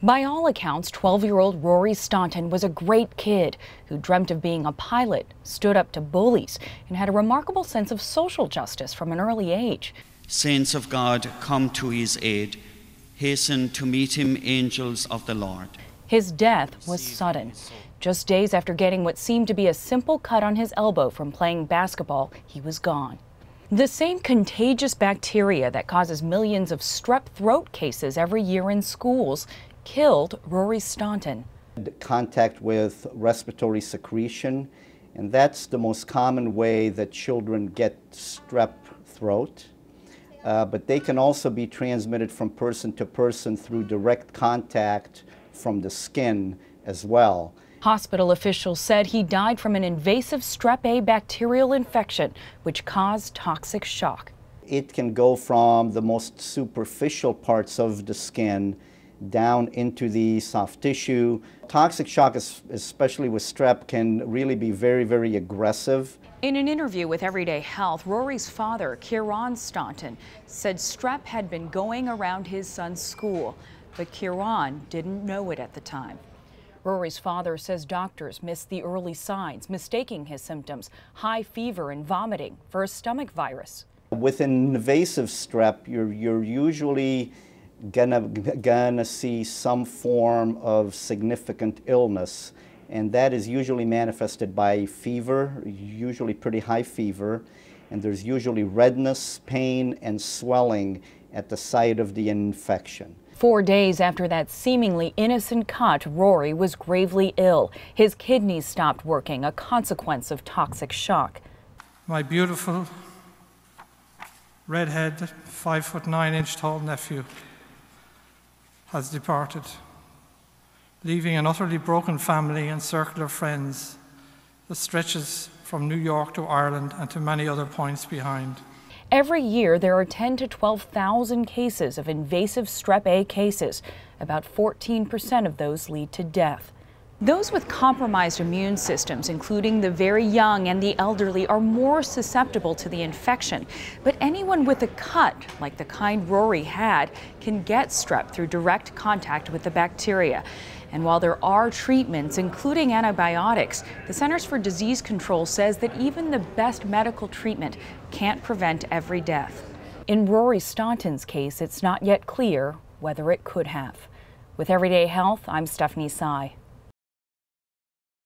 By all accounts, 12-year-old Rory Staunton was a great kid who dreamt of being a pilot, stood up to bullies, and had a remarkable sense of social justice from an early age. Saints of God, come to his aid. Hasten to meet him, angels of the Lord. His death was sudden. Just days after getting what seemed to be a simple cut on his elbow from playing basketball, he was gone. The same contagious bacteria that causes millions of strep throat cases every year in schools killed Rory Staunton. Contact with respiratory secretion, and that's the most common way that children get strep throat. But they can also be transmitted from person to person through direct contact from the skin as well. Hospital officials said he died from an invasive strep A bacterial infection, which caused toxic shock. It can go from the most superficial parts of the skin down into the soft tissue. Toxic shock, especially with strep, can really be very, very aggressive. In an interview with Everyday Health, Rory's father, Rory Staunton, said strep had been going around his son's school, but Rory didn't know it at the time. Rory's father says doctors missed the early signs, mistaking his symptoms, high fever and vomiting, for a stomach virus. With an invasive strep, you're usually gonna see some form of significant illness, and that is usually manifested by fever, usually pretty high fever, and there's usually redness, pain, and swelling at the site of the infection. 4 days after that seemingly innocent cut, Rory was gravely ill. His kidneys stopped working, a consequence of toxic shock. My beautiful, redhead, 5'9" tall nephew has departed, leaving an utterly broken family and circle of friends that stretches from New York to Ireland and to many other points behind. Every year, there are 10,000 to 12,000 cases of invasive strep A cases. About 14% of those lead to death. Those with compromised immune systems, including the very young and the elderly, are more susceptible to the infection. But anyone with a cut, like the kind Rory had, can get strep through direct contact with the bacteria. And while there are treatments, including antibiotics, the Centers for Disease Control says that even the best medical treatment can't prevent every death. In Rory Staunton's case, it's not yet clear whether it could have. With Everyday Health, I'm Stephanie Sy.